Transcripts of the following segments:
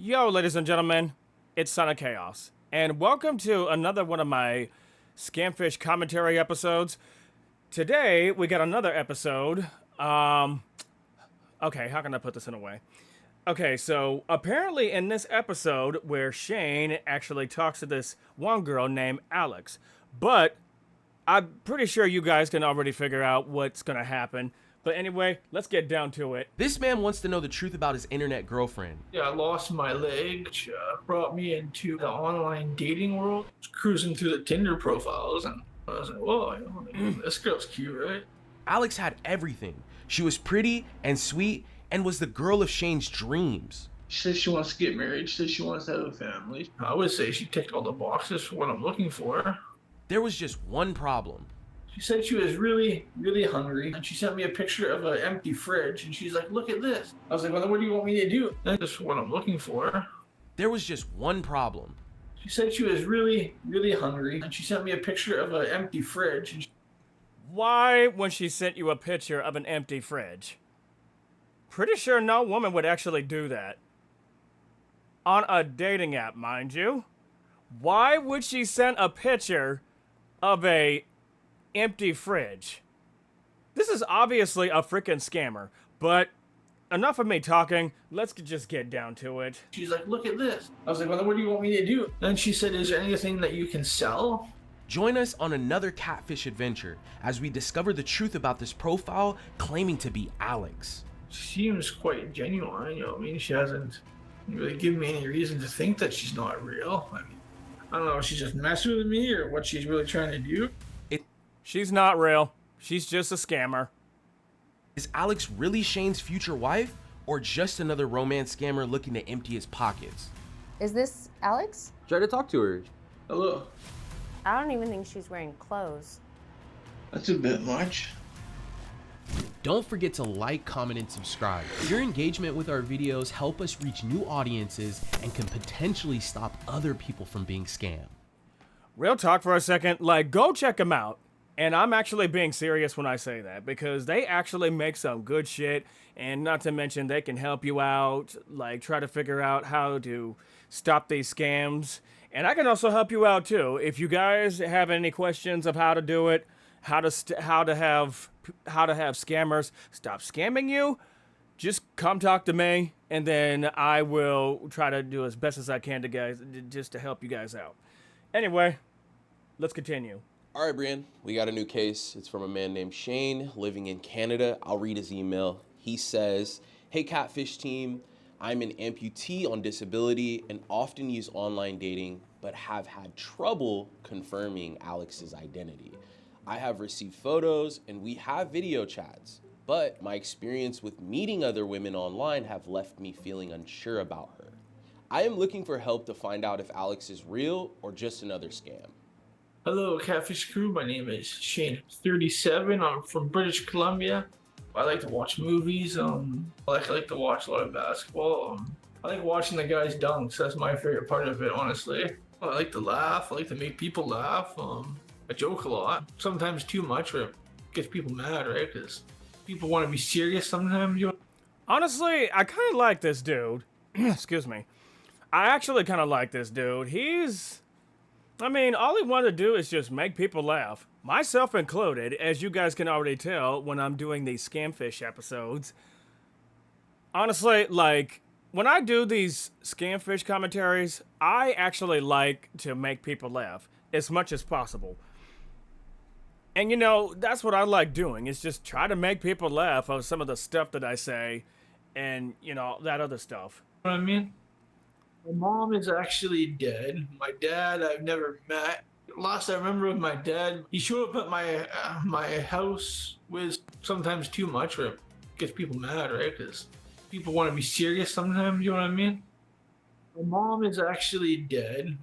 Yo, ladies and gentlemen, it's Son of Chaos, and welcome to another one of my Scamfish commentary episodes. Today, we got another episode. Okay, how can I put this in a way? Okay, so apparently in this episode where Shane actually talks to this one girl named Alex, but I'm pretty sure you guys can already figure out what's gonna happen. But anyway, let's get down to it. This man wants to know the truth about his internet girlfriend. Yeah, I lost my leg, which brought me into the online dating world. Cruising through the Tinder profiles, and I was like, whoa, this girl's cute, right? Alex had everything. She was pretty and sweet and was the girl of Shane's dreams. She says she wants to get married. She says she wants to have a family. I would say she ticked all the boxes for what I'm looking for. There was just one problem. She said she was really, really hungry, and she sent me a picture of an empty fridge, and she's like, look at this. I was like, well, what do you want me to do? That's what I'm looking for. There was just one problem. She said she was really, really hungry, and she sent me a picture of an empty fridge. And Why, when she sent you a picture of an empty fridge? Pretty sure no woman would actually do that. On a dating app, mind you. Why would she send a picture of a empty fridge? This is obviously a freaking scammer, but enough of me talking, let's just get down to it. she's like, look at this. I was like, well, what do you want me to do? Then she said, is there anything that you can sell? Join us on another catfish adventure as we discover the truth about this profile claiming to be Alex. She seems quite genuine, she hasn't really given me any reason to think that she's not real. I don't know if she's just messing with me or what she's really trying to do. She's not real. She's just a scammer. Is Alex really Shane's future wife or just another romance scammer looking to empty his pockets? Is this Alex? Try to talk to her. Hello. I don't even think she's wearing clothes. That's a bit much. Don't forget to like, comment, and subscribe. Your engagement with our videos help us reach new audiences and can potentially stop other people from being scammed. Real talk for a second, like, go check them out. And I'm actually being serious when I say that, because they actually make some good shit, and not to mention they can help you out, like try to figure out how to stop these scams. And I can also help you out too. If you guys have any questions of how to do it, how to have scammers stop scamming you, just come talk to me, and then I will try to do as best as I can to guys just to help you guys out. Anyway, let's continue. All right, Brian, we got a new case. It's from a man named Shane living in Canada. I'll read his email. He says, hey, Catfish team, I'm an amputee on disability and often use online dating, but have had trouble confirming Alex's identity. I have received photos and we have video chats, but my experience with meeting other women online have left me feeling unsure about her. I am looking for help to find out if Alex is real or just another scam. Hello, Catfish crew. My name is Shane. I'm 37. I'm from British Columbia. I like to watch movies. I like to watch a lot of basketball. I like watching the guys dunks. That's my favorite part of it, honestly. I like to laugh. I like to make people laugh. I joke a lot. Sometimes too much, where it gets people mad, right? Because people want to be serious sometimes. Honestly, I kind of like this dude. Excuse me. I actually kind of like this dude. All he wanted to do is just make people laugh. Myself included, as you guys can already tell when I'm doing these Scamfish episodes. Honestly, like, when I do these Scamfish commentaries, I actually like to make people laugh as much as possible. And that's what I like doing, is just try to make people laugh of some of the stuff that I say and, that other stuff. You know what I mean? My mom is actually dead. My dad, I've never met. Last I remember of my dad, he showed up at my house with sometimes too much, where it gets people mad, right? Because people want to be serious sometimes, you know what I mean? My mom is actually dead.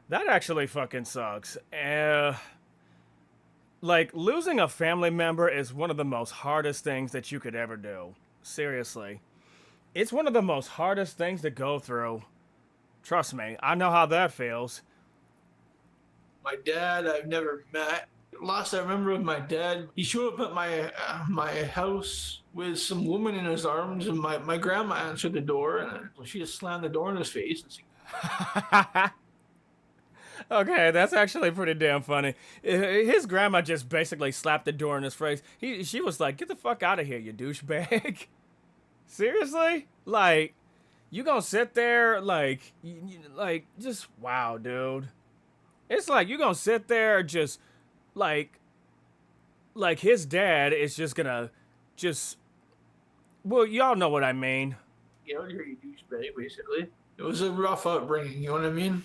That actually fucking sucks. Like, losing a family member is one of the most hardest things that you could ever do. Seriously. It's one of the most hardest things to go through. Trust me, I know how that feels. My dad, I've never met. Last I remember of my dad, he showed up at my house with some woman in his arms, and my grandma answered the door, and she just slammed the door in his face. Okay, that's actually pretty damn funny. His grandma just basically slapped the door in his face. She was like, "Get the fuck out of here, you douchebag." Seriously? Like, you gonna sit there like, just wow, dude. It's like you gonna sit there just like his dad is just gonna just. Well, y'all know what I mean. Get out of here, you douchebag. Basically, it was a rough upbringing. You know what I mean?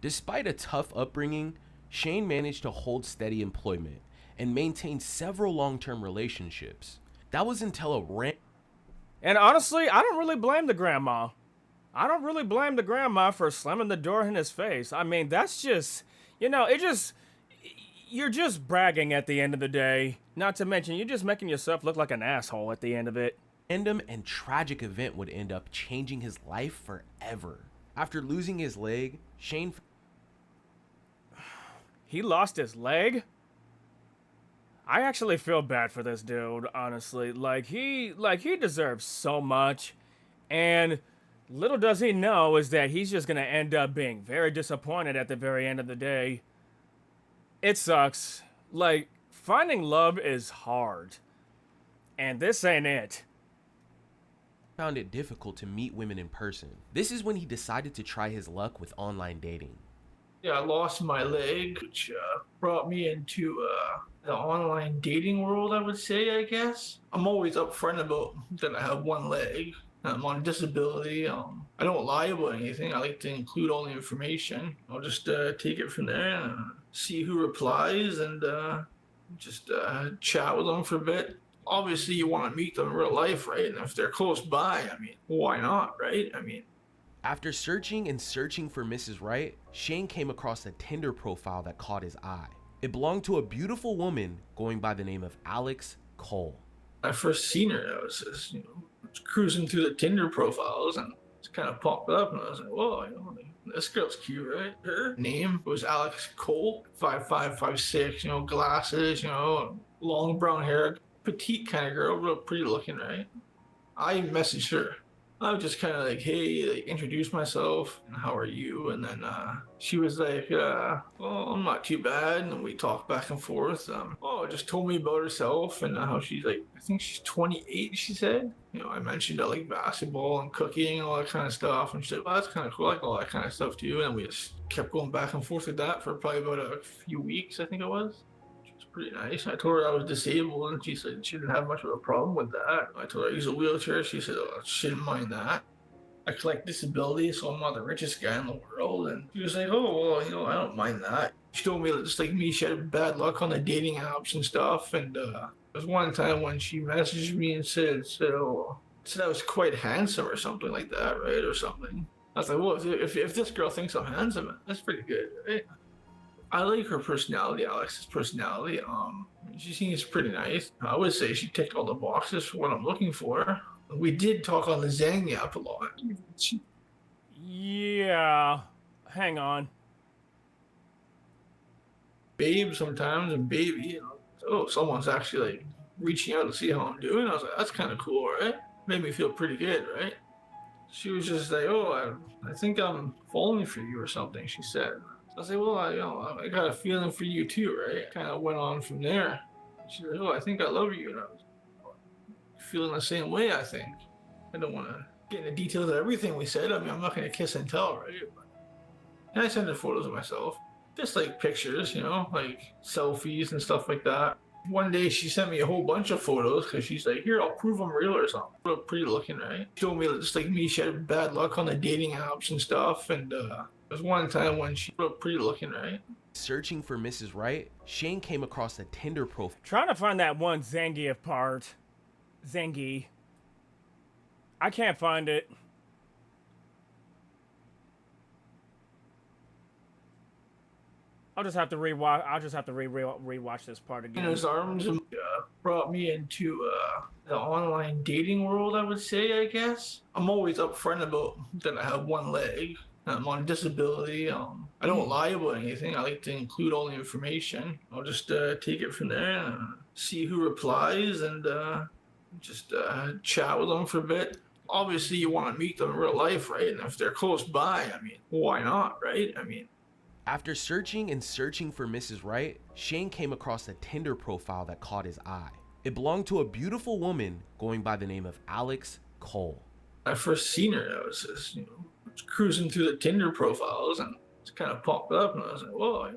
Despite a tough upbringing, Shane managed to hold steady employment and maintain several long-term relationships. That was until a And honestly, I don't really blame the grandma. I don't really blame the grandma for slamming the door in his face. I mean, that's just, you're just bragging at the end of the day. Not to mention, you're just making yourself look like an asshole at the end of it. random and tragic event would end up changing his life forever. After losing his leg, Shane... He lost his leg? I actually feel bad for this dude, honestly. Like he deserves so much. And little does he know is that he's just gonna end up being very disappointed at the very end of the day. It sucks. Like, finding love is hard. And this ain't it. found it difficult to meet women in person. This is when he decided to try his luck with online dating. Yeah, I lost my leg, which brought me into the online dating world, I would say, I guess. I'm always upfront about that I have one leg. I'm on disability. I don't lie about anything. I like to include all the information. I'll just take it from there and see who replies and just chat with them for a bit. Obviously, you want to meet them in real life, right? And if they're close by, I mean, why not, right? I mean, After searching and searching for Mrs. Right, Shane came across a Tinder profile that caught his eye. It belonged to a beautiful woman going by the name of Alex Cole. I first seen her, I was just, cruising through the Tinder profiles and it's kind of popped up and I was like, whoa, this girl's cute, right? Her name was Alex Cole, 5'5", 5'6", glasses, long brown hair, petite kind of girl, real pretty looking, right? I messaged her. I was just kind of like, hey, introduce myself, and how are you? And then she was like, well, I'm not too bad. And we talked back and forth. Just told me about herself and how she's like, I think she's 28, she said. I mentioned I like basketball and cooking and all that kind of stuff. And she said, well, that's kind of cool. I like all that kind of stuff too. And we just kept going back and forth with that for probably about a few weeks, I think it was. Pretty nice. I told her I was disabled and she said she didn't have much of a problem with that. I told her I use a wheelchair. She said, oh, she didn't mind that. I collect disability, so I'm not the richest guy in the world. And she was like, oh, well, I don't mind that. She told me that just like me, she had bad luck on the dating apps and stuff. And there was one time when she messaged me and said I was quite handsome or something like that, right? Or something. I was like, well, if this girl thinks I'm handsome, that's pretty good, right? I like her personality, Alex's personality. She seems pretty nice. I would say she ticked all the boxes for what I'm looking for. We did talk on the Zang app a lot. Yeah. Hang on. Babe sometimes and baby. Someone's actually like reaching out to see how I'm doing. I was like, that's kind of cool, right? Made me feel pretty good, right? She was just like, I think I'm falling for you or something, she said. I said, well, I got a feeling for you too, right? Kind of went on from there. She said, I think I love you. And I was feeling the same way, I think. I don't want to get into details of everything we said. I mean, I'm not going to kiss and tell, right? And I sent her photos of myself. Just like pictures, like selfies and stuff like that. One day she sent me a whole bunch of photos because she's like, here, I'll prove I'm real or something. Real pretty looking, right? She told me that just like me, she had bad luck on the dating apps and stuff. And there was one time when she was pretty looking, right? Searching for Mrs. Right, Shane came across a Tinder profile. Trying to find that one Zangief part. Zangie. I can't find it. I'll just have to rewatch. I'll just have to rewatch this part again. In his arms and brought me into the online dating world, I would say, I guess. I'm always upfront about that I have one leg. I'm on disability. I don't lie about anything. I like to include all the information. I'll just take it from there and see who replies and just chat with them for a bit. Obviously, you want to meet them in real life, right? And if they're close by, I mean, why not, right? I mean, After searching and searching for Mrs. Wright, Shane came across a Tinder profile that caught his eye. It belonged to a beautiful woman going by the name of Alex Cole. I first seen her, I was just, cruising through the Tinder profiles and it kind of popped up and I was like, whoa,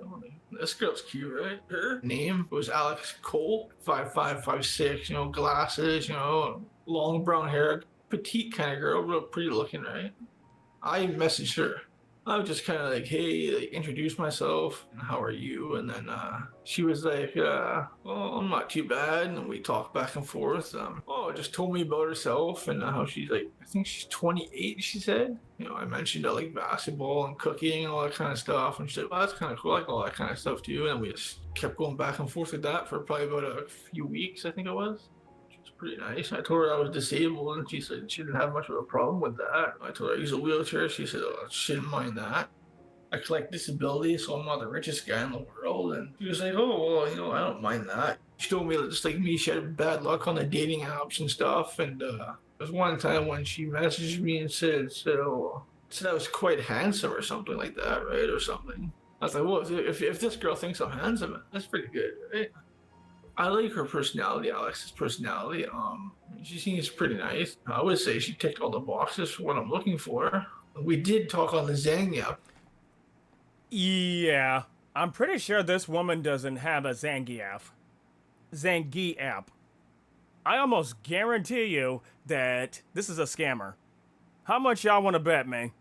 this girl's cute, right? Her name was Alex Cole, 5'5", 5'6", glasses, long brown hair, petite kind of girl, real pretty looking, right? I messaged her. I was just kind of like, hey, introduce myself, and how are you? And then she was like, well, I'm not too bad. And we talked back and forth. Just told me about herself and how she's like, I think she's 28, she said. I mentioned I like basketball and cooking and all that kind of stuff. And she said, well, that's kind of cool. I like all that kind of stuff too. And we just kept going back and forth with that for probably about a few weeks, I think it was. Pretty nice. I told her I was disabled and she said she didn't have much of a problem with that. I told her I use a wheelchair. She said, oh, she didn't mind that. I collect disability, so I'm not the richest guy in the world. And she was like, oh, well, I don't mind that. She told me that just like me, she had bad luck on the dating apps and stuff. And there was one time when she messaged me and said I was quite handsome or something like that, right? Or something. I was like, well, if this girl thinks I'm handsome, that's pretty good, right? I like her personality, Alex's personality. She seems pretty nice. I would say she ticked all the boxes for what I'm looking for. We did talk on the Zang app. Yeah, I'm pretty sure this woman doesn't have a Zangi app. I almost guarantee you that this is a scammer. How much y'all want to bet me?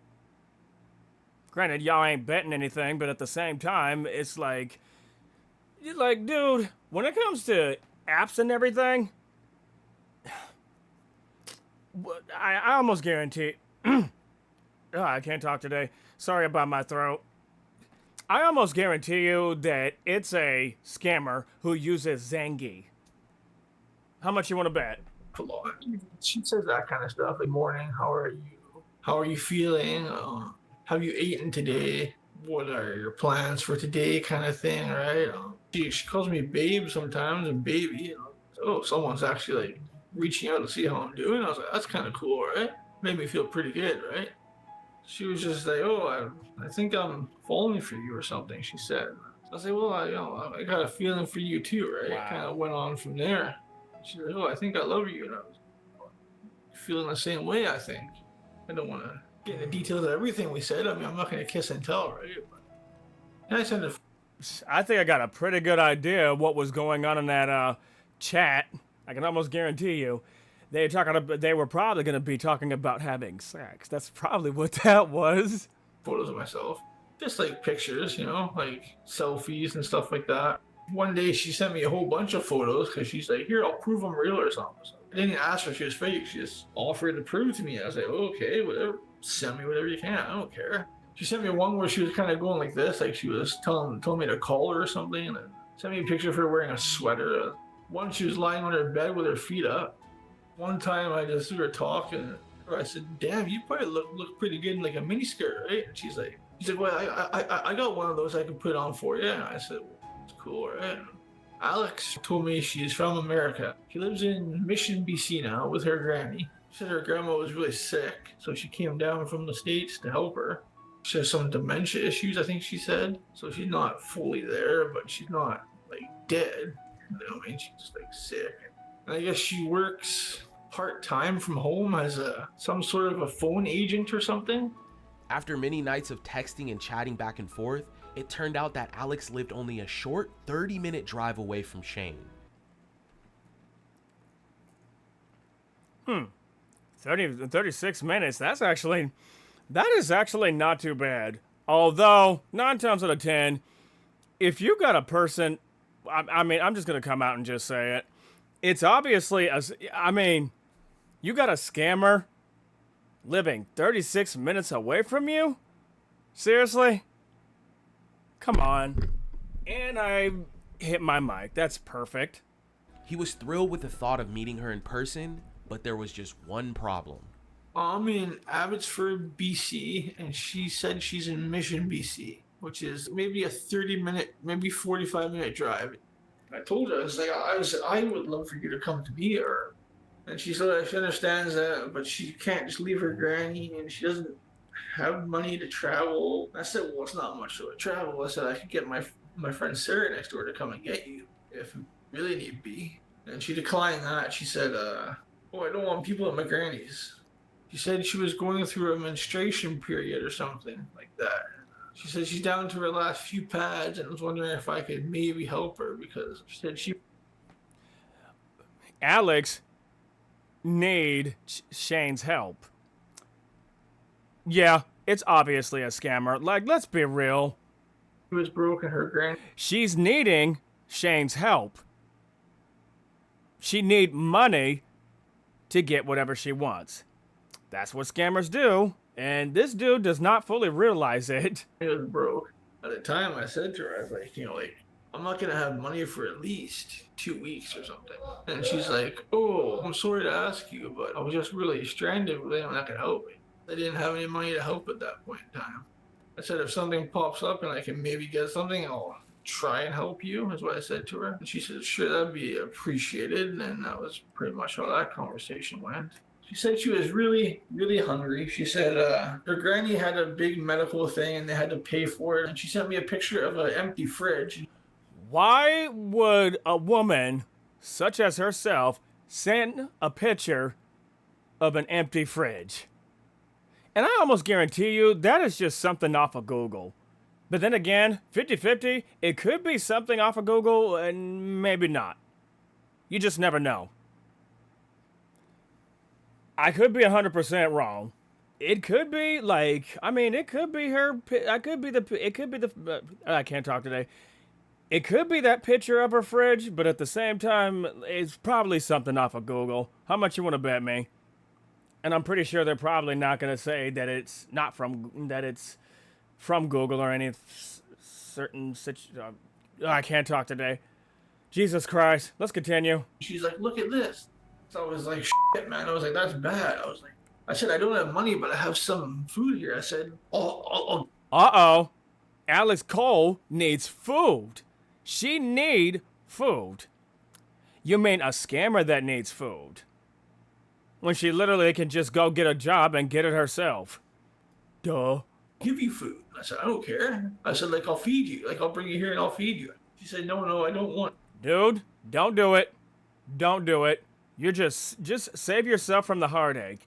Granted, y'all ain't betting anything, but at the same time, it's like, dude, when it comes to apps and everything, I almost guarantee. I can't talk today. Sorry about my throat. I almost guarantee you that it's a scammer who uses Zangi. How much you want to bet? A lot. She says that kind of stuff. Like, morning, how are you? How are you feeling? Have you eaten today? What are your plans for today? Kind of thing, right? She calls me babe sometimes and baby. Oh, someone's actually like reaching out to see how I'm doing. I was like, that's kind of cool, right? Made me feel pretty good, right? She was just like, oh, I think I'm falling for you or something, she said. I was like, well, I got a feeling for you too, right? Wow. It kind of went on from there. She's like, oh, I think I love you. And I was feeling the same way, I think. I don't want to get into details of everything we said. I mean, I'm not going to kiss and tell, right? But I sent a I think I got a pretty good idea of what was going on in that chat. I can almost guarantee you. They were probably going to be talking about having sex. That's probably what that was. photos of myself. Just like pictures, like selfies and stuff like that. One day she sent me a whole bunch of photos because she's like, here, I'll prove I'm real or something. So I didn't ask her if she was fake. She just offered to prove to me. I was like, okay, whatever. Send me whatever you can. I don't care. She sent me one where she was kind of going like this, like she was telling me to call her or something, and then sent me a picture of her wearing a sweater. One, she was lying on her bed with her feet up. One time we were talking, I said, damn, you probably look pretty good in like a miniskirt, right? And she's like, well, I got one of those I can put on for you. And I said, well, it's cool, right? Alex told me she's from America. She lives in Mission, BC now with her granny. She said her grandma was really sick, so she came down from the States to help her. She has some dementia issues, I think she said. So she's not fully there, but she's not like dead. She's just like sick. And I guess she works part-time from home as some sort of a phone agent or something. After many nights of texting and chatting back and forth, it turned out that Alex lived only a short 30-minute drive away from Shane. 36 minutes. That is actually not too bad. Although, 9 times out of 10, if you got a person, I'm just going to come out and just say it. It's obviously, you got a scammer living 36 minutes away from you? Seriously? Come on. And I hit my mic. That's perfect. He was thrilled with the thought of meeting her in person, but there was just one problem. I'm in Abbotsford, BC, and she said she's in Mission, BC, which is maybe a 30-minute, maybe 45-minute drive. I told her, I was like, I would love for you to come to meet her. And she said she understands that, but she can't just leave her granny, and she doesn't have money to travel. I said, well, it's not much of a travel. I said I could get my friend Sarah next door to come and get you if really need be. And she declined that. She said, oh, I don't want people at my granny's. She said she was going through a menstruation period or something like that. She said she's down to her last few pads and was wondering if I could maybe help her because she said she... Alex need Shane's help. Yeah, it's obviously a scammer. Like, let's be real. was broke and her granny... She's needing Shane's help. She need money to get whatever she wants. That's what scammers do, and this dude does not fully realize it. It was broke. At the time, I said to her, I was like, I'm not going to have money for at least 2 weeks or something. And she's like, oh, I'm sorry to ask you, but I was just really stranded with anyone that could help me. I didn't have any money to help at that point in time. I said, if something pops up and I can maybe get something, I'll try and help you, is what I said to her. And she said, sure, that'd be appreciated. And that was pretty much how that conversation went. She said she was really, really hungry. She said her granny had a big medical thing and they had to pay for it. And she sent me a picture of an empty fridge. Why would a woman such as herself send a picture of an empty fridge? And I almost guarantee you that is just something off of Google. But then again, 50-50, it could be something off of Google and maybe not. You just never know. I could be 100% wrong. It could be like, I mean, it could be her. I can't talk today. It could be that picture of her fridge, but at the same time, it's probably something off of Google. How much you want to bet me? And I'm pretty sure they're probably not going to say that it's not from Google or any certain situation. I can't talk today. Jesus Christ. Let's continue. She's like, look at this. So I was like, shit, man. I was like, that's bad. I said, I don't have money, but I have some food here. I said, oh. Uh-oh. Alex Cole needs food. She need food. You mean a scammer that needs food? When she literally can just go get a job and get it herself. Duh. Give you food. I said, I don't care. I said, like, I'll feed you. Like, I'll bring you here and I'll feed you. She said, no, I don't want. Dude, don't do it. Don't do it. You're just save yourself from the heartache.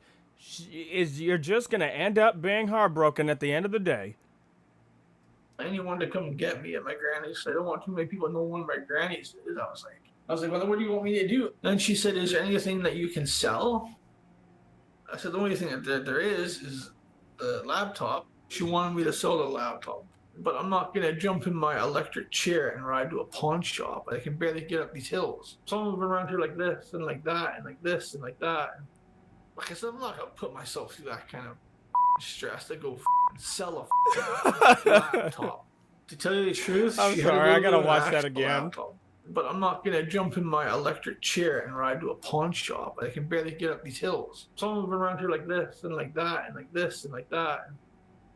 You're just going to end up being heartbroken at the end of the day. Anyone to come get me at my granny's. I don't want too many people knowing one of my granny's is. I was like, well, then what do you want me to do? Then she said, is there anything that you can sell? I said, the only thing that there is the laptop. She wanted me to sell the laptop. But I'm not going to jump in my electric chair and ride to a pawn shop. I can barely get up these hills. Some of them around here like this and like that and like this and like that. Like I said, I'm not going to put myself through that kind of stress to go sell a laptop. To tell you the truth, I'm sorry, I got to watch that again. Laptop. But I'm not going to jump in my electric chair and ride to a pawn shop. I can barely get up these hills. Some of them around here like this and like that and like this and like that.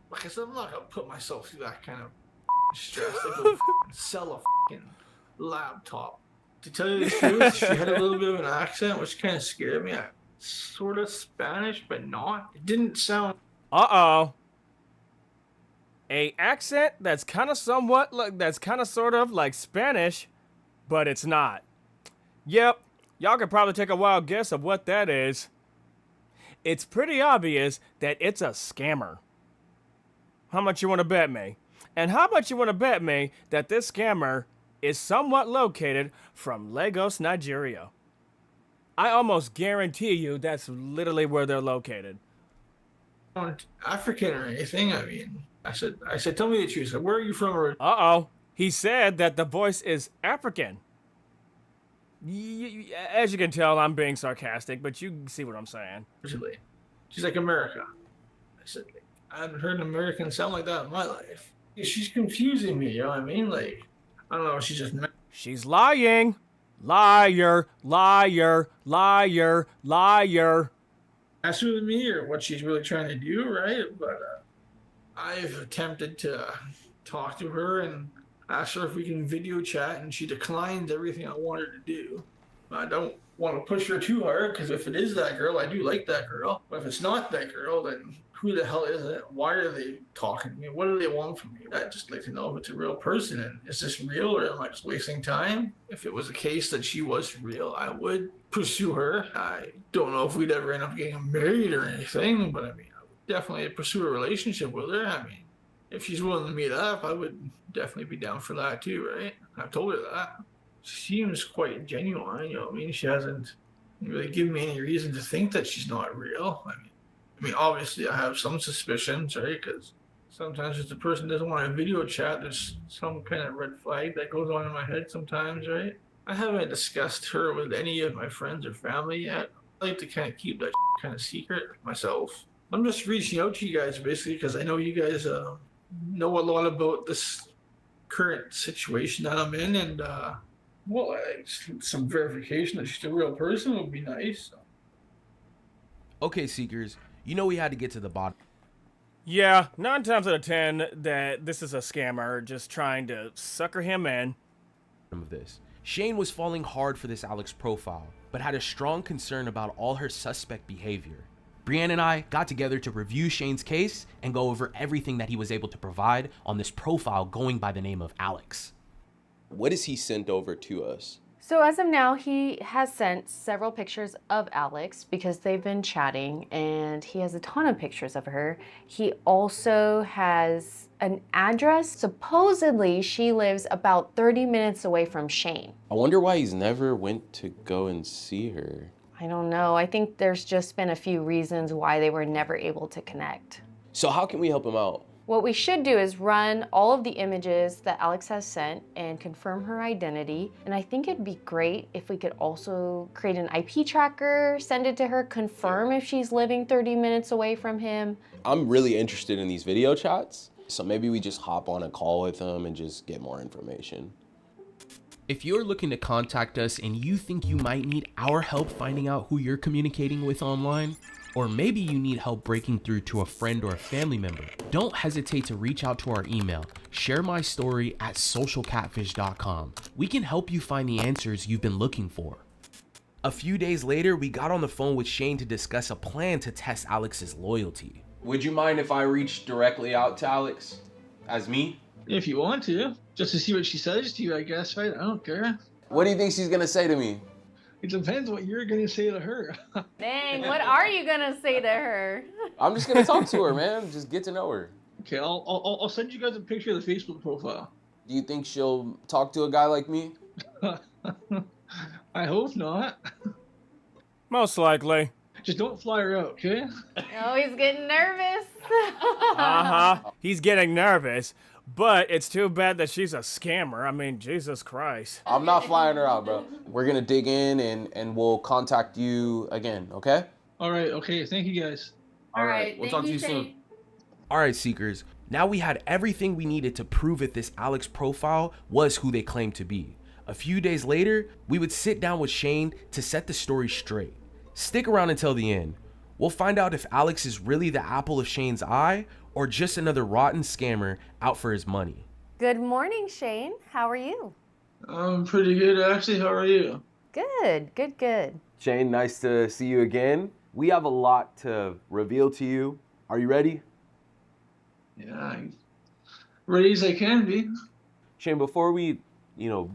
Like I said, I'm not going to put myself through that kind of stress to go sell a laptop. To tell you the truth, she had a little bit of an accent, which kind of scared me. Sort of Spanish, but not. It didn't sound... Uh-oh. A accent that's kind of sort of like Spanish, but it's not. Yep, y'all could probably take a wild guess of what that is. It's pretty obvious that it's a scammer. How much you want to bet me? And how much you want to bet me that this scammer is somewhat located from Lagos, Nigeria? I almost guarantee you that's literally where they're located. African or anything. I mean, I said, tell me the truth. Where are you from? Uh-oh. He said that the voice is African. As you can tell, I'm being sarcastic, but you see what I'm saying. Originally. She's like, America. I said, I haven't heard an American sound like that in my life. She's confusing me, you know what I mean? Like, I don't know, she's just... She's lying. Liar, liar, liar, liar. messing with me or what she's really trying to do, right? But I've attempted to talk to her and ask her if we can video chat, and she declined everything I want her to do. I don't want to push her too hard, because if it is that girl, I do like that girl. But if it's not that girl, then who the hell is it? Why are they talking to me? What do they want from me? I'd just like to know if it's a real person, and is this real, or am I just wasting time? If it was a case that she was real, I would pursue her. I don't know if we'd ever end up getting married or anything, but I mean, I would definitely pursue a relationship with her. I mean, if she's willing to meet up, I would definitely be down for that too, right? I've told her that. She seems quite genuine, you know what I mean? She hasn't really given me any reason to think that she's not real. I mean, obviously I have some suspicions, right? Because sometimes if the person doesn't want a video chat, there's some kind of red flag that goes on in my head sometimes, right? I haven't discussed her with any of my friends or family yet. I like to kind of keep that kind of secret myself. I'm just reaching out to you guys basically because I know you guys know a lot about this current situation that I'm in, and well, some verification that she's a real person would be nice. Okay, Seekers, you know we had to get to the bottom Yeah, 9 times out of 10 that this is a scammer just trying to sucker him in. of this. Shane was falling hard for this Alex profile, but had a strong concern about all her suspect behavior. Brianne and I got together to review Shane's case and go over everything that he was able to provide on this profile going by the name of Alex. What has he sent over to us? So as of now, he has sent several pictures of Alex because they've been chatting, and he has a ton of pictures of her. He also has an address. Supposedly, she lives about 30 minutes away from Shane. I wonder why he's never went to go and see her. I don't know. I think there's just been a few reasons why they were never able to connect. So how can we help him out? What we should do is run all of the images that Alex has sent and confirm her identity. And I think it'd be great if we could also create an IP tracker, send it to her, confirm if she's living 30 minutes away from him. I'm really interested in these video chats, so maybe we just hop on a call with him and just get more information. If you're looking to contact us and you think you might need our help finding out who you're communicating with online, or maybe you need help breaking through to a friend or a family member, don't hesitate to reach out to our email, sharemystory@socialcatfish.com. We can help you find the answers you've been looking for. A few days later, we got on the phone with Shane to discuss a plan to test Alex's loyalty. Would you mind if I reached directly out to Alex as me? If you want to, just to see what she says to you, I guess, right? I don't care. What do you think she's gonna say to me? It depends what you're gonna say to her. Dang, what are you gonna say to her? I'm just gonna talk to her, man. Just get to know her. Okay, I'll send you guys a picture of the Facebook profile. Do you think she'll talk to a guy like me? I hope not. Most likely. Just don't fly her out, okay? Oh, he's getting nervous. He's getting nervous, but it's too bad that she's a scammer. I mean, Jesus Christ. I'm not flying her out, bro. We're gonna dig in and we'll contact you again, okay? All right, okay. Thank you guys. All right, we'll talk to you soon. All right, Seekers, now we had everything we needed to prove that this Alex profile was who they claimed to be. A few days later, we would sit down with Shane to set the story straight. Stick around until the end. We'll find out if Alex is really the apple of Shane's eye or just another rotten scammer out for his money. Good morning, Shane. How are you? I'm pretty good, actually. How are you? Good, good, good. Shane, nice to see you again. We have a lot to reveal to you. Are you ready? Yeah, ready as I can be. Shane, before we,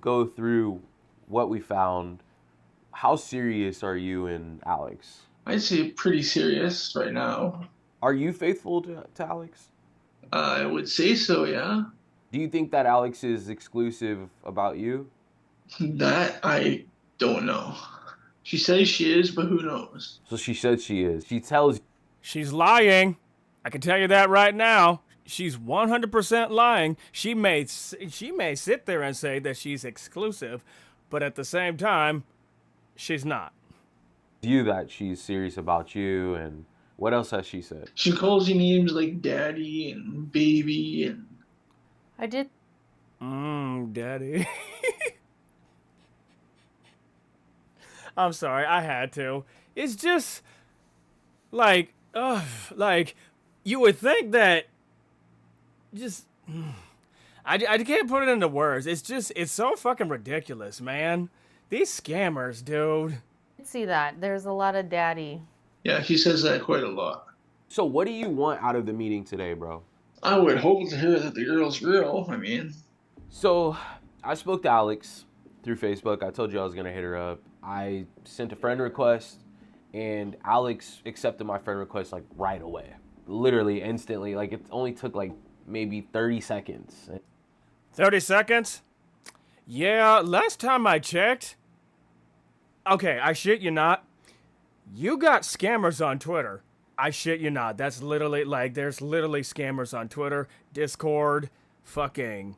go through what we found, how serious are you and Alex? I'd say pretty serious right now. Are you faithful to Alex? I would say so, yeah. Do you think that Alex is exclusive about you? That I don't know. She says she is, but who knows? So she said she is. She tells She's lying. I can tell you that right now. She's 100% lying. She may sit there and say that she's exclusive, but at the same time, she's not. you that she's serious about you, and what else has she said? She calls you names like daddy and baby and... I did. Daddy. I'm sorry, I had to. It's just, Like, you would think that just. I can't put it into words. It's so fucking ridiculous, man. These scammers, dude. I see that. There's a lot of daddy. Yeah, he says that quite a lot. So what do you want out of the meeting today, bro? I would hope to hear that the girl's real. I mean, So I spoke to Alex through Facebook. I told you I was gonna hit her up. I sent a friend request, and Alex accepted my friend request like right away, literally instantly. Like it only took like maybe 30 seconds. 30 seconds? Yeah, last time I checked. Okay, I shit you not. You got scammers on Twitter. I shit you not. That's literally like, there's literally scammers on Twitter, Discord, fucking,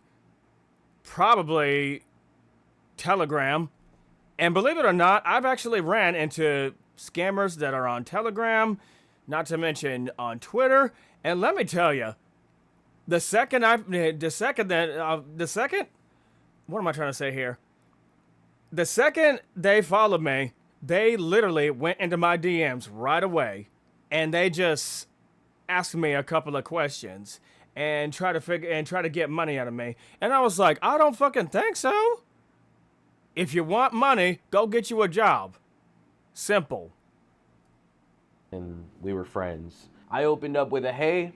probably Telegram. And believe it or not, I've actually ran into scammers that are on Telegram, not to mention on Twitter. And let me tell you, the second, what am I trying to say here? The second they followed me, they literally went into my DMs right away, and they just asked me a couple of questions and try to get money out of me. And I was like, I don't fucking think so. If you want money, go get you a job. Simple. And we were friends. I opened up with a hey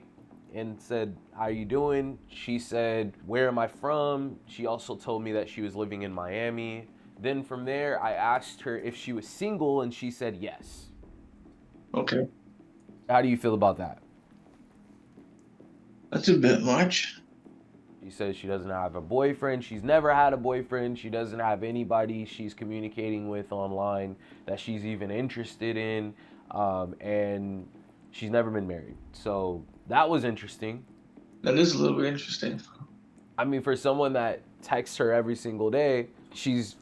and said, how you doing? She said, where am I from? She also told me that she was living in Miami. Then from there, I asked her if she was single, and she said yes. okay, How do you feel about that? that's a bit much. She says she doesn't have a boyfriend. She's never had a boyfriend. She doesn't have anybody she's communicating with online that she's even interested in. And she's never been married. So that was interesting. That is a little bit interesting. I mean, for someone that texts her every single day, she's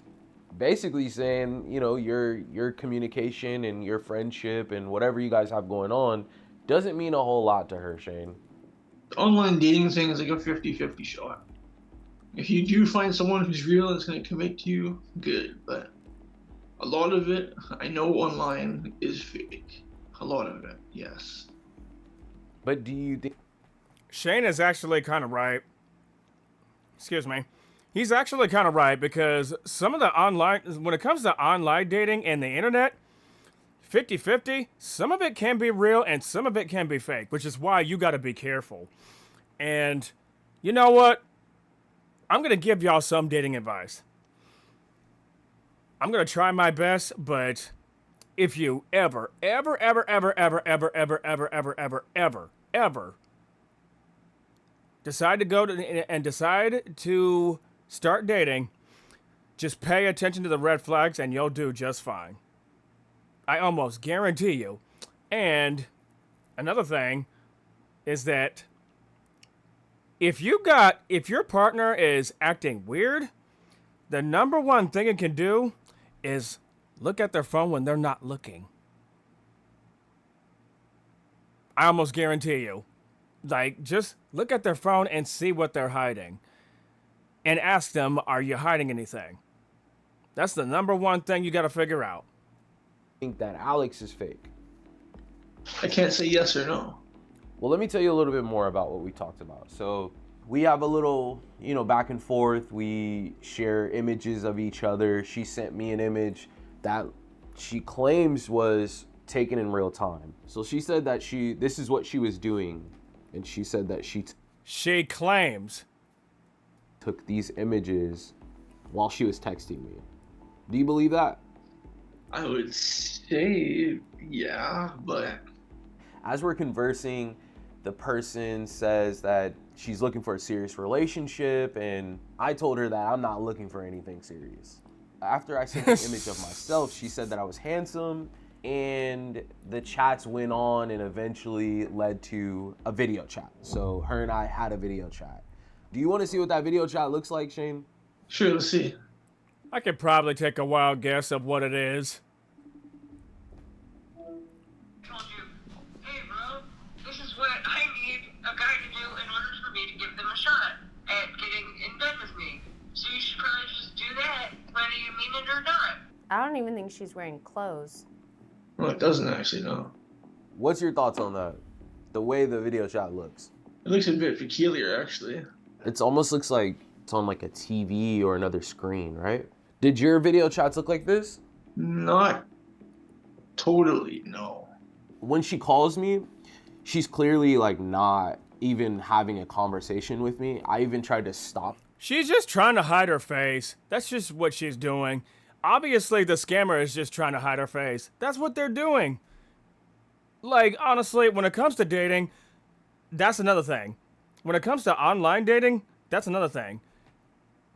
basically saying, you know, your communication and your friendship and whatever you guys have going on doesn't mean a whole lot to her, Shane. The online dating thing is like a 50-50 shot. If you do find someone who's real and is going to commit to you, good. But a lot of it, I know online is fake. A lot of it, yes. But do you think Shane is actually kind of right. Excuse me. He's actually kind of right, because some of the online, when it comes to online dating and the internet, 50-50, some of it can be real and some of it can be fake, which is why you got to be careful. And you know what? I'm going to give y'all some dating advice. I'm going to try my best, but if you ever decide to start dating, just pay attention to the red flags and you'll do just fine. I almost guarantee you. And another thing is that if your partner is acting weird, the number one thing it can do is look at their phone when they're not looking. I almost guarantee you. Like, just look at their phone and see what they're hiding. And ask them, are you hiding anything? That's the number one thing you got to figure out. that Alex is fake? I can't say yes or no. Well, let me tell you a little bit more about what we talked about. So we have a little, back and forth. We share images of each other. She sent me an image that she claims was taken in real time. So she said that this is what she was doing. And she said that she claims took these images while she was texting me. Do you believe that? I would say yeah, but As we're conversing, the person says that she's looking for a serious relationship, and I told her that I'm not looking for anything serious. After I sent the image of myself, she said that I was handsome, and the chats went on and eventually led to a video chat. So her and I had a video chat. Do you want to see what that video chat looks like, Shane? sure, let's see. I could probably take a wild guess of what it is. Told you, hey bro, this is what I need a guy to do in order for me to give them a shot at getting in bed with me. So you should probably just do that, whether you mean it or not. I don't even think she's wearing clothes. Well, it doesn't actually, no. What's your thoughts on that? The way the video chat looks. It looks a bit peculiar, actually. It almost looks like it's on like a TV or another screen, right? Did your video chats look like this? Not totally, no. When she calls me, she's clearly like not even having a conversation with me. I even tried to stop. She's just trying to hide her face. That's just what she's doing. Obviously, the scammer is just trying to hide her face. That's what they're doing. Like, honestly, when it comes to dating, that's another thing. When it comes to online dating, that's another thing.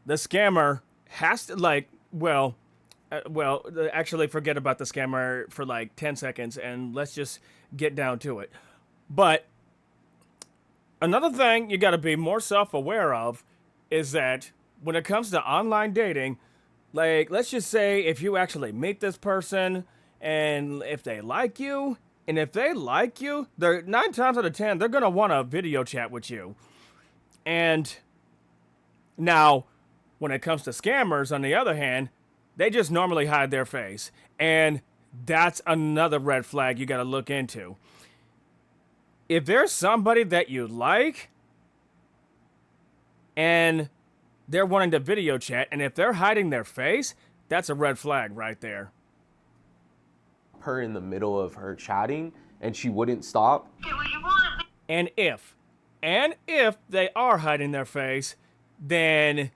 The scammer has to, like, actually forget about the scammer for like 10 seconds and let's just get down to it. But another thing you got to be more self-aware of is that when it comes to online dating, like, let's just say if you actually meet this person and if they like you, they're 9 times out of 10, they're going to want a video chat with you. And now, when it comes to scammers, on the other hand, they just normally hide their face. And that's another red flag you got to look into. If there's somebody that you like and they're wanting to video chat, and if they're hiding their face, that's a red flag right there. Her in the middle of her chatting and she wouldn't stop. Get what you want. And if they are hiding their face, then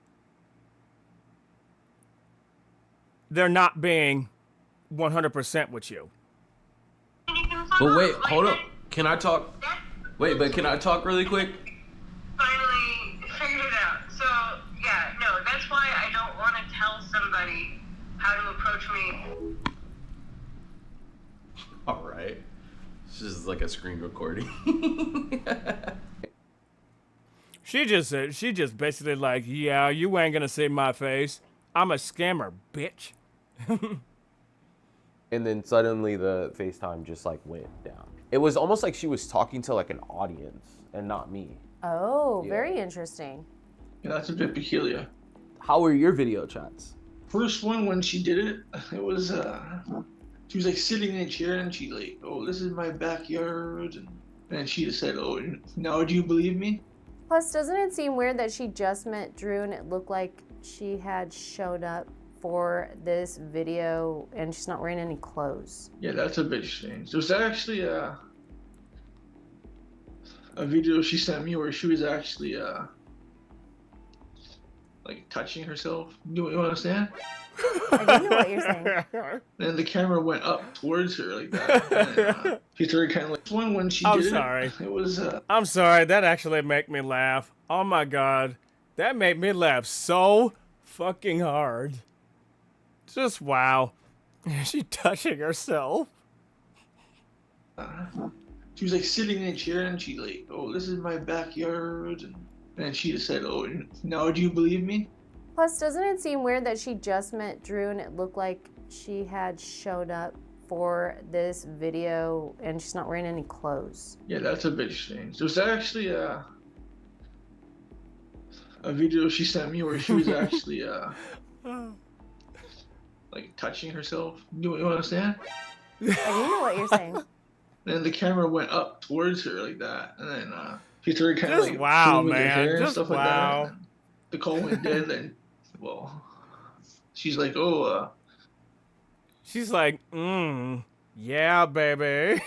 they're not being 100% with you. But wait, hold up. Can I talk? Wait, but can I talk really quick? Finally figured it out. So, yeah, no, that's why I don't want to tell somebody how to approach me. All right. This is like a screen recording. She just basically like, yeah, you ain't gonna see my face. I'm a scammer, bitch. And then suddenly the FaceTime just like went down. It was almost like she was talking to like an audience and not me. Oh, very interesting. Yeah, that's a bit peculiar. How were your video chats? First one, when she did it, it was, she was like sitting in a chair and she like, oh, this is my backyard. And she just said, oh, now do you believe me? Plus, doesn't it seem weird that she just met Drew and it looked like she had showed up for this video and she's not wearing any clothes? Yeah, that's a bit strange. There's actually a video she sent me where she was actually like touching herself. You understand? I do know what you're saying. And the camera went up towards her like that. And then, she started kind of like one when she I'm did sorry. it. It was I'm sorry, that actually made me laugh. Oh my god. That made me laugh so fucking hard. Just wow. She touching herself. she was like sitting in a chair and she like, oh, this is my backyard. And she just said, oh, now do you believe me? Plus, doesn't it seem weird that she just met Drew and it looked like she had showed up for this video and she's not wearing any clothes? Yeah, that's a bit strange. There's actually a video she sent me where she was actually like touching herself. You understand? I do know what you're saying. And the camera went up towards her like that, and then she started kind of Just like wow, pulling with her man. hair and Just stuff wow. like that. And the call went dead, and well, she's like, oh, She's like, yeah, baby.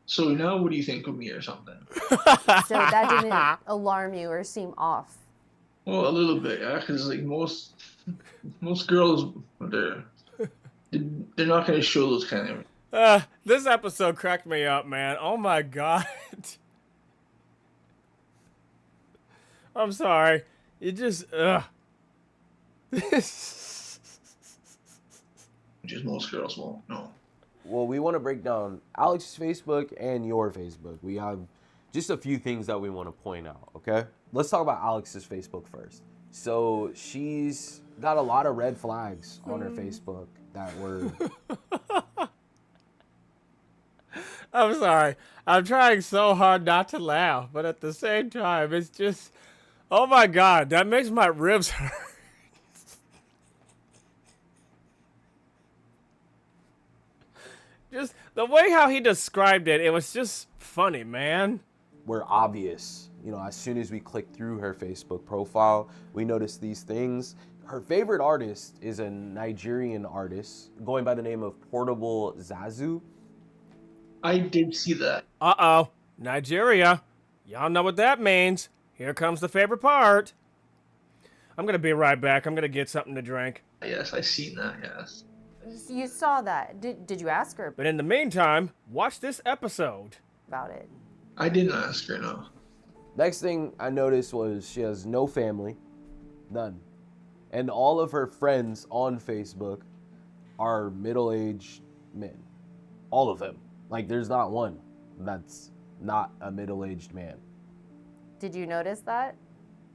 so now what do you think of me or something? So that didn't alarm you or seem off. Well, a little bit, yeah, because like most girls, they're not gonna show those kind of. This episode cracked me up, man. Oh my god. I'm sorry. You just, Just most girls won't know. Well, we want to break down Alex's Facebook and your Facebook. We have just a few things that we want to point out, okay? Let's talk about Alex's Facebook first. So she's got a lot of red flags on her Facebook that were... I'm sorry. I'm trying so hard not to laugh, but at the same time, it's just, oh my god, that makes my ribs hurt. Just the way how he described it, it was just funny, man. Were obvious. You know, as soon as we clicked through her Facebook profile, we noticed these things. Her favorite artist is a Nigerian artist going by the name of Portable Zazu. I did see that. Uh-oh. Nigeria. Y'all know what that means. Here comes the favorite part. I'm gonna be right back. I'm gonna get something to drink. Yes, I seen that. Yes. You saw that. Did you ask her But in the meantime, watch this episode. about it? I didn't ask her, no. Next thing I noticed was she has no family, none. And all of her friends on Facebook are middle-aged men. All of them. Like, there's not one that's not a middle-aged man. Did you notice that?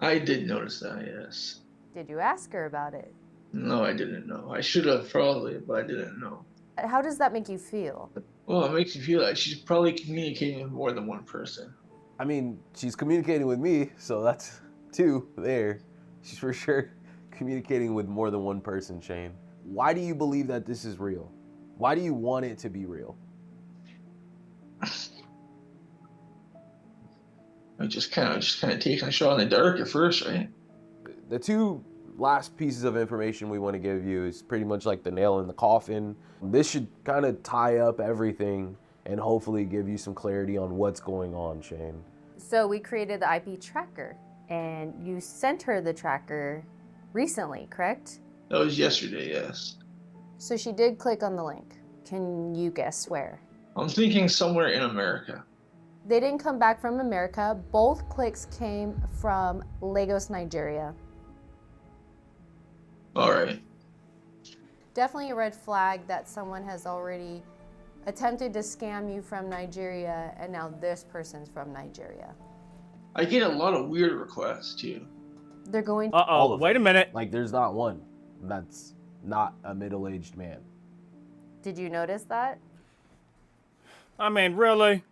I did notice that, yes. Did you ask her about it? No, I didn't know. I should have probably, but I didn't know. How does that make you feel? Well, it makes you feel like she's probably communicating with more than one person. I mean, she's communicating with me, so that's two there. She's for sure communicating with more than one person, Shane. Why do you believe that this is real? Why do you want it to be real? I just kind of taking a shot in the dark at first, right? The two last pieces of information we want to give you is pretty much like the nail in the coffin. This should kind of tie up everything and hopefully give you some clarity on what's going on, Shane. So we created the IP tracker, and you sent her the tracker recently, correct? That was yesterday, yes. So she did click on the link. Can you guess where? I'm thinking somewhere in America. They didn't come back from America. Both clicks came from Lagos, Nigeria. All right. Definitely a red flag that someone has already attempted to scam you from Nigeria, and now this person's from Nigeria. I get a lot of weird requests too. They're going All Uh-oh, of wait a them. minute. Like, there's not one that's not a middle-aged man. Did you notice that? I mean, really?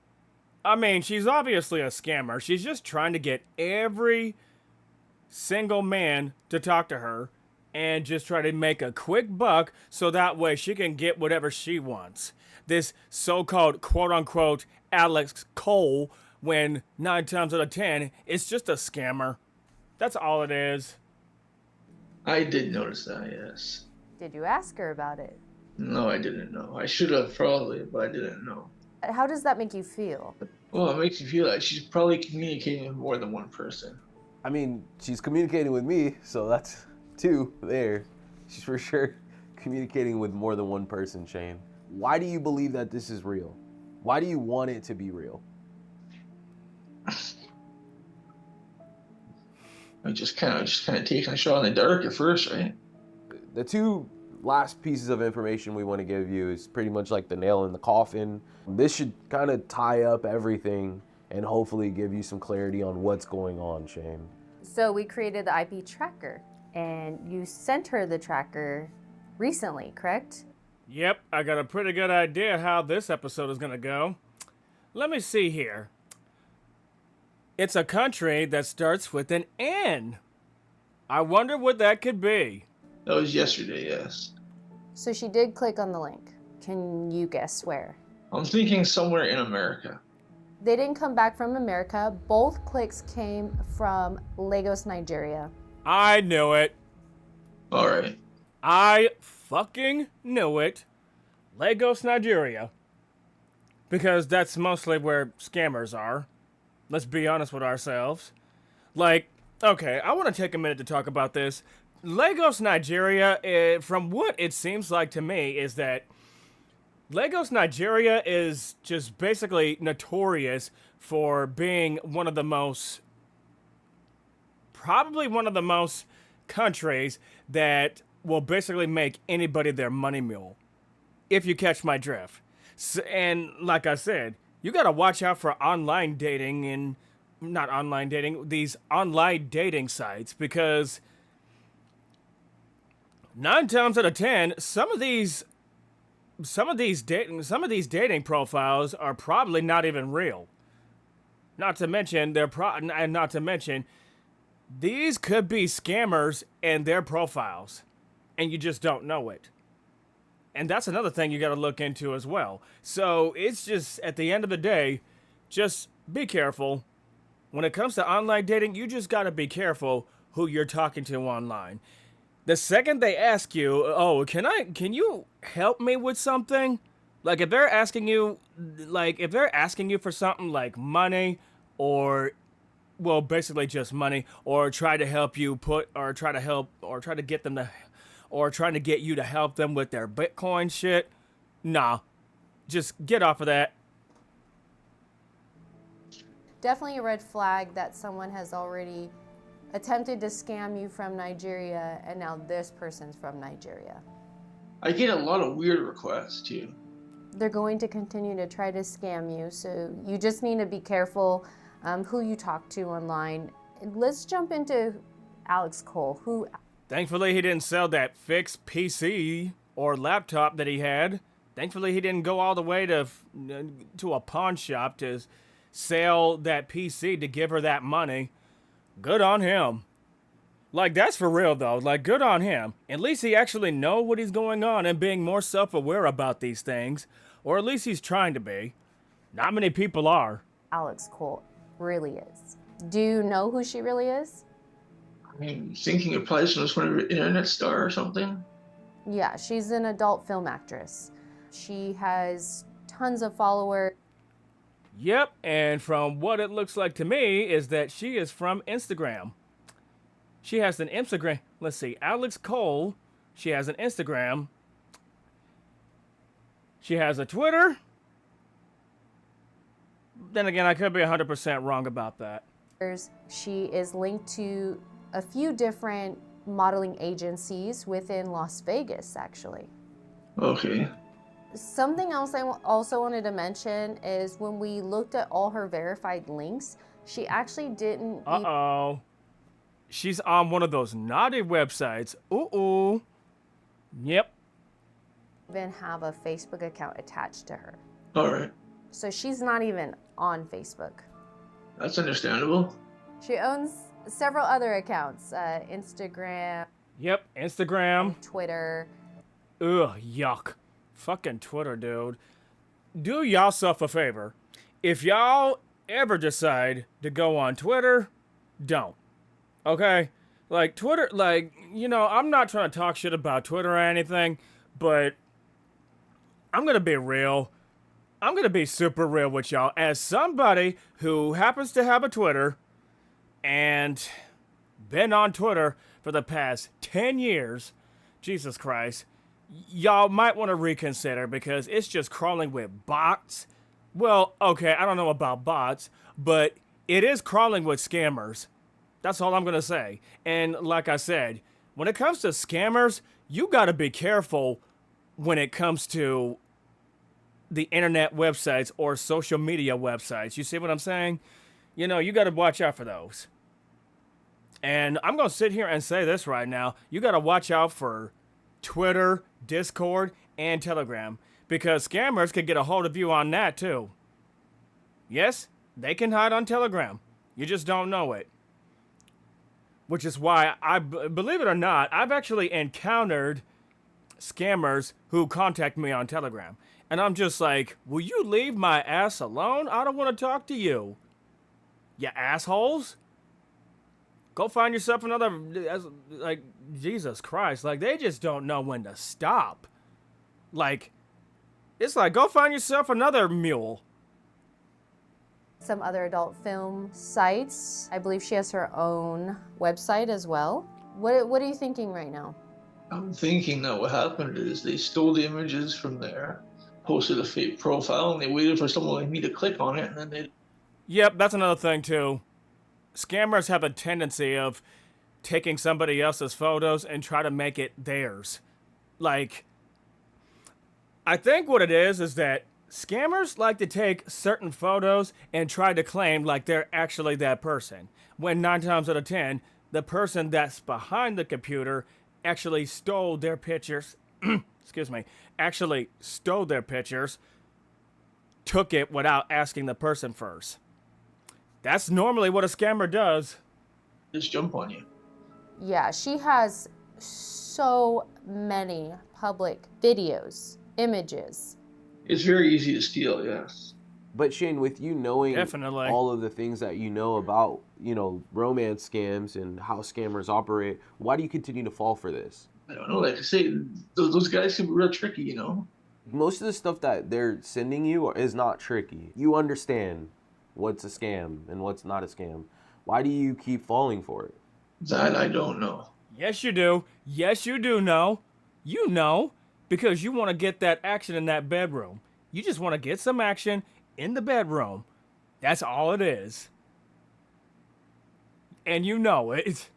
I mean, she's obviously a scammer. She's just trying to get every single man to talk to her and just try to make a quick buck so that way she can get whatever she wants. This so-called quote-unquote Alex Cole, when 9 times out of 10, it's just a scammer. That's all it is. I did notice that, yes. Did you ask her about it? No, I didn't know. I should have probably, but I didn't know. How does that make you feel? Well, it makes you feel like she's probably communicating with more than one person. I mean, she's communicating with me, so that's two there. She's for sure communicating with more than one person, Shane. Why do you believe that this is real? Why do you want it to be real? I just kind of taking a shot in the dark at first, right? The two last pieces of information we want to give you is pretty much like the nail in the coffin. This should kind of tie up everything and hopefully give you some clarity on what's going on, Shane. So we created the IP tracker, and you sent her the tracker recently, correct? Yep, I got a pretty good idea how this episode is gonna go. Let me see here. It's a country that starts with an N. I wonder what that could be. That was yesterday, yes. So she did click on the link. Can you guess where? I'm thinking somewhere in America. They didn't come back from America. Both clicks came from Lagos, Nigeria. I knew it. All right. I fucking knew it. Lagos, Nigeria. Because that's mostly where scammers are. Let's be honest with ourselves. Like, okay, I want to take a minute to talk about this. Lagos, Nigeria, from what it seems like to me, is that Lagos, Nigeria is just basically notorious for being one of the most, probably one of the most countries that will basically make anybody their money mule, if you catch my drift. And like I said, you gotta watch out for online dating and, not online dating, these online dating sites, because 9 times out of 10, some of these dating profiles are probably not even real. Not to mention these could be scammers in their profiles, and you just don't know it. And that's another thing you got to look into as well. So it's just, at the end of the day, just be careful. When it comes to online dating, you just got to be careful who you're talking to online. The second they ask you, oh, can you help me with something? Like if they're asking you for something like money or, well, basically just money, or try to help you trying to get you to help them with their Bitcoin shit. Nah, just get off of that. Definitely a red flag that someone has already attempted to scam you from Nigeria, and now this person's from Nigeria. I get a lot of weird requests too. They're going to continue to try to scam you, so you just need to be careful who you talk to online. Let's jump into Alex Cole, who... Thankfully, he didn't sell that fixed PC or laptop that he had. Thankfully, he didn't go all the way to a pawn shop to sell that PC to give her that money. Good on him. Like, that's for real, though. Like, good on him. At least he actually know what is going on and being more self-aware about these things. Or at least he's trying to be. Not many people are. Alex Cole really is. Do you know who she really is? I mean, thinking it probably was one of an internet star or something. Yeah, she's an adult film actress. She has tons of followers. Yep, and from what it looks like to me is that she is from Instagram. She has an Instagram. Let's see, Alex Cole. She has an Instagram. She has a Twitter. Then again, I could be 100% wrong about that. She is linked to a few different modeling agencies within Las Vegas, actually. Okay. Something else I also wanted to mention is when we looked at all her verified links, she actually didn't... Uh-oh. She's on one of those naughty websites. Ooh. Yep. Even have a Facebook account attached to her. All right. So she's not even on Facebook. That's understandable. She owns several other accounts, Instagram, Yep, Instagram. Twitter. Ugh, yuck. Fucking Twitter, dude. Do y'all self a favor. If y'all ever decide to go on Twitter, don't. Okay? Like, Twitter, like, you know, I'm not trying to talk shit about Twitter or anything, but I'm gonna be real. I'm gonna be super real with y'all. As somebody who happens to have a Twitter and been on Twitter for the past 10 years, Jesus Christ, y'all might want to reconsider because it's just crawling with bots. Well, okay, I don't know about bots, but it is crawling with scammers. That's all I'm going to say. And like I said, when it comes to scammers, you got to be careful when it comes to the internet websites or social media websites. You see what I'm saying? You know, you got to watch out for those. And I'm going to sit here and say this right now. You got to watch out for Twitter, Discord, and Telegram. Because scammers could get a hold of you on that too. Yes, they can hide on Telegram. You just don't know it. Which is why, believe it or not, I've actually encountered scammers who contact me on Telegram. And I'm just like, will you leave my ass alone? I don't want to talk to you. You assholes. Go find yourself another, like, Jesus Christ. Like, they just don't know when to stop. Like, it's like, go find yourself another mule. Some other adult film sites. I believe she has her own website as well. What are you thinking right now? I'm thinking that what happened is they stole the images from there, posted a fake profile, and they waited for someone like me to click on it, and then they... Yep, that's another thing, too. Scammers have a tendency of taking somebody else's photos and try to make it theirs. Like, I think what it is that scammers like to take certain photos and try to claim like they're actually that person. When 9 times out of 10, the person that's behind the computer actually stole their pictures. Excuse me. Actually stole their pictures, took it without asking the person first. That's normally what a scammer does. just jump on you. Yeah, she has so many public videos, images. It's very easy to steal, yes. But Shane, with you knowing Definitely. all of the things that you know about, romance scams and how scammers operate, why do you continue to fall for this? I don't know, like I say, those guys can be real tricky, you know? Most of the stuff that they're sending you is not tricky. You understand what's a scam and what's not a scam. Why do you keep falling for it? That I don't know. Yes, you do. Yes, you do know. You know, because you want to get that action in that bedroom. You just want to get some action in the bedroom. That's all it is. And you know it.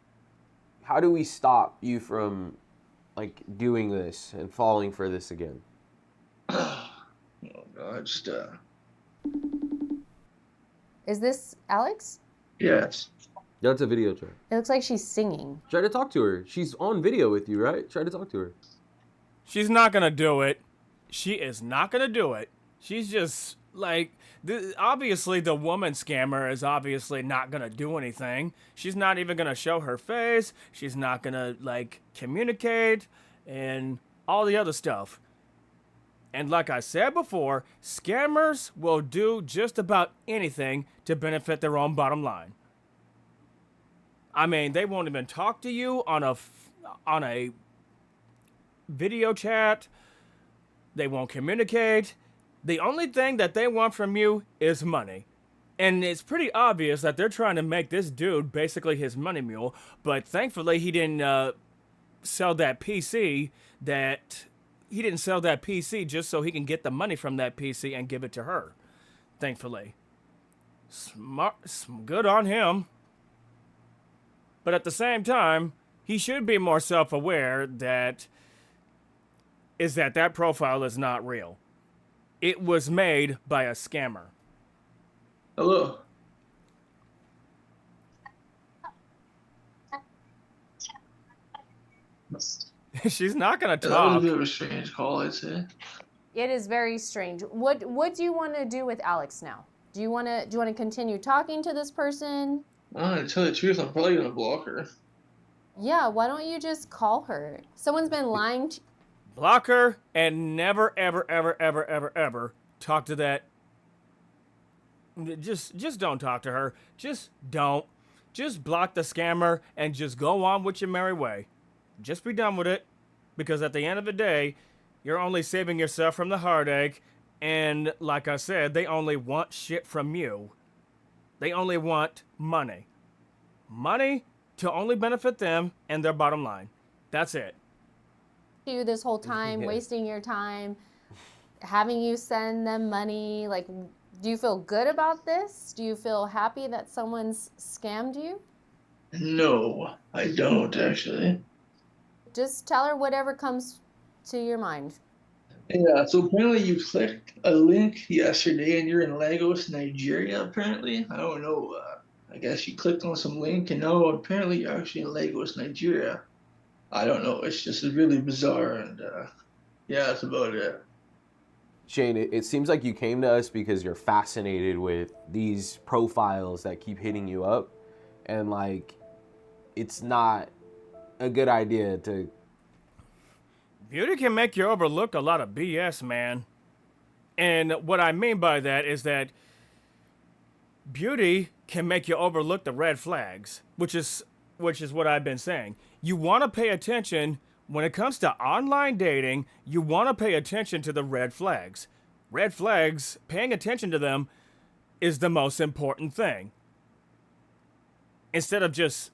How do we stop you from doing this and falling for this again? Oh, God, just, Is this Alex? yes. That's a video chat. It looks like she's singing. Try to talk to her. She's on video with you, right? Try to talk to her. She's not going to do it. She is not going to do it. She's just obviously the woman scammer is obviously not going to do anything. She's not even going to show her face. She's not going to communicate and all the other stuff. And like I said before, scammers will do just about anything to benefit their own bottom line. I mean, they won't even talk to you on a video chat. They won't communicate. The only thing that they want from you is money. And it's pretty obvious that they're trying to make this dude basically his money mule. But thankfully, he didn't sell that PC he didn't sell that PC just so he can get the money from that PC and give it to her. Thankfully. Smart, good on him. But at the same time, he should be more self-aware that profile is not real. It was made by a scammer. Hello. She's not gonna That was a talk. bit of a strange call, I'd say. It is very strange. What do you want to do with Alex now? Do you want to continue talking to this person? To tell you the truth, I'm probably gonna block her. Yeah, why don't you just call her? Someone's been lying to Block her and never, ever, ever, ever, ever, ever talk to that. Just don't talk to her. Just don't. Just block the scammer and just go on with your merry way. Just be done with it. Because at the end of the day, you're only saving yourself from the heartache. And like I said, they only want shit from you. They only want money. Money to only benefit them and their bottom line. That's it. you this whole time, Yeah. wasting your time, having you send them money. Like, do you feel good about this? Do you feel happy that someone's scammed you? No, I don't actually. Just tell her whatever comes to your mind. Yeah, so apparently you clicked a link yesterday and you're in Lagos, Nigeria, apparently. I don't know. I guess you clicked on some link and now apparently you're actually in Lagos, Nigeria. I don't know. It's just really bizarre and yeah, that's about it. Shane, it seems like you came to us because you're fascinated with these profiles that keep hitting you up. And like, it's not a good idea to... Beauty can make you overlook a lot of BS, man. And what I mean by that is that beauty can make you overlook the red flags, which is what I've been saying. You want to pay attention when it comes to online dating. You want to pay attention to the red flags. Red flags, paying attention to them is the most important thing. Instead of just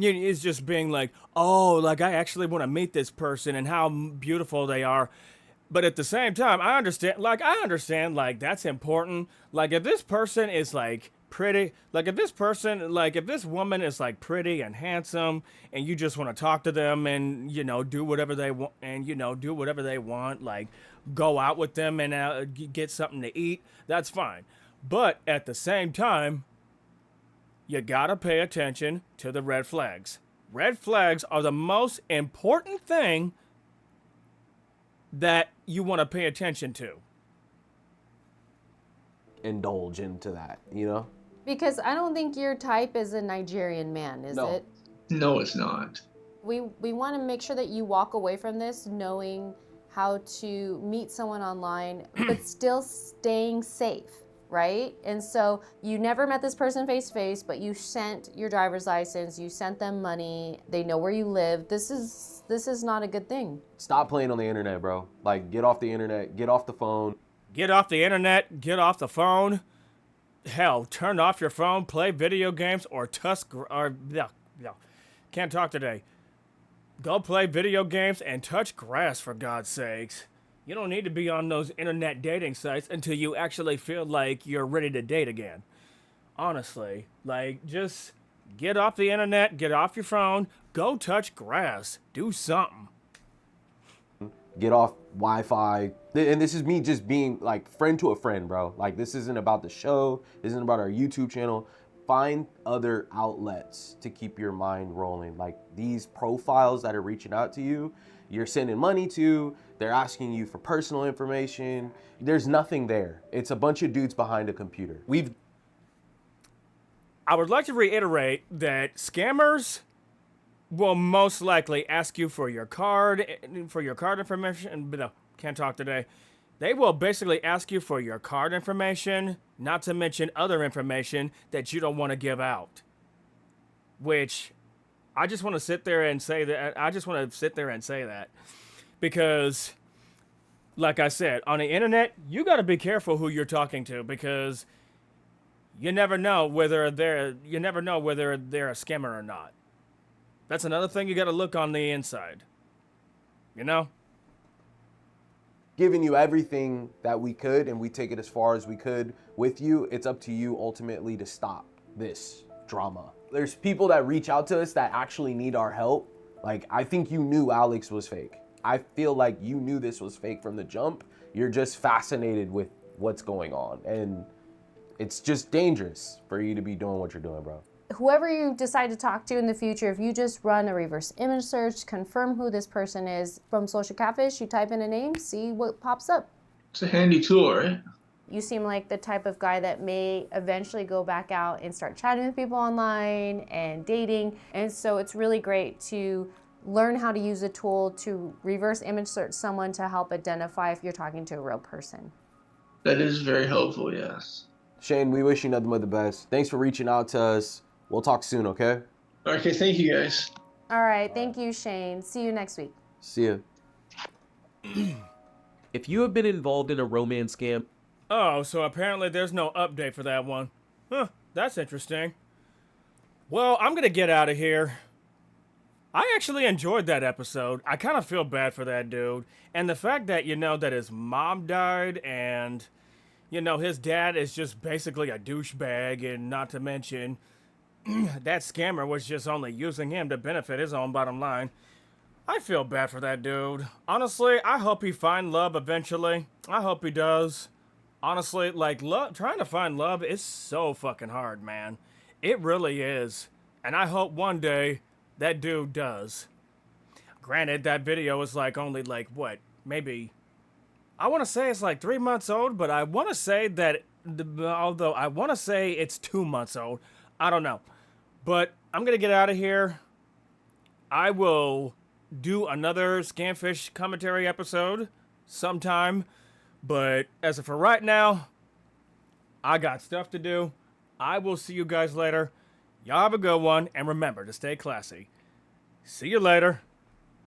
it's just being like, oh, like I actually want to meet this person and how beautiful they are. But at the same time, I understand like that's important. Like if this person is like pretty, like if this woman is like pretty and handsome and you just want to talk to them and, do whatever they want and, like go out with them and get something to eat, that's fine. But at the same time, you gotta pay attention to the red flags. Red flags are the most important thing that you want to pay attention to. indulge into that, you know? Because I don't think your type is a Nigerian man, is No. it? No, it's not. We want to make sure that you walk away from this knowing how to meet someone online, but still staying safe, right? And so you never met this person face to face, but you sent your driver's license, you sent them money, they know where you live. This is not a good thing. Stop playing on the internet, bro. Like, get off the internet, get off the phone. Get off the internet, get off the phone. Hell, turn off your phone, play video games, or can't talk today. Go play video games and touch grass, for God's sakes. You don't need to be on those internet dating sites until you actually feel like you're ready to date again. Honestly, like, just get off the internet, get off your phone, go touch grass, do something. Get off Wi-Fi. And this is me just being like friend to a friend, bro. Like, this isn't about the show. This isn't about our YouTube channel. Find other outlets to keep your mind rolling. Like, these profiles that are reaching out to you, you're sending money to, they're asking you for personal information. There's nothing there. It's a bunch of dudes behind a computer. I would like to reiterate that scammers will most likely ask you for your card information. But no, can't talk today. They will basically ask you for your card information, not to mention other information that you don't want to give out. Which, I just want to sit there and say that. Because, like I said, on the internet, you got to be careful who you're talking to, because you never know whether they're a scammer or not. That's another thing you got to look on the inside. You know? Giving you everything that we could, and we take it as far as we could with you. It's up to you ultimately to stop this drama. There's people that reach out to us that actually need our help. Like, I think you knew Alex was fake. I feel like you knew this was fake from the jump. You're just fascinated with what's going on, and it's just dangerous for you to be doing what you're doing, bro. Whoever you decide to talk to in the future, if you just run a reverse image search, confirm who this person is from Social Catfish, you type in a name, see what pops up. It's a handy tool, right? You seem like the type of guy that may eventually go back out and start chatting with people online and dating. And so it's really great to learn how to use a tool to reverse image search someone to help identify if you're talking to a real person. That is very helpful, yes. Shane, we wish you nothing but the best. Thanks for reaching out to us. We'll talk soon, okay? Okay, thank you guys. All right, thank you, Shane. See you next week. See ya. If you have been involved in a romance scam... Oh, so apparently there's no update for that one. Huh, that's interesting. Well, I'm gonna get out of here. I actually enjoyed that episode. I kind of feel bad for that dude. And the fact that, that his mom died and, his dad is just basically a douchebag, and not to mention, that scammer was just only using him to benefit his own bottom line. I feel bad for that dude. Honestly, I hope he finds love eventually. I hope he does. Honestly, trying to find love is so fucking hard, man. It really is. And I hope one day that dude does. Granted, that video is only maybe, I want to say it's 3 months old, but I want to say that, although I want to say it's 2 months old. I don't know. But I'm going to get out of here. I will do another Scamfish commentary episode sometime. But as of for right now, I got stuff to do. I will see you guys later. Y'all have a good one, and remember to stay classy. See you later.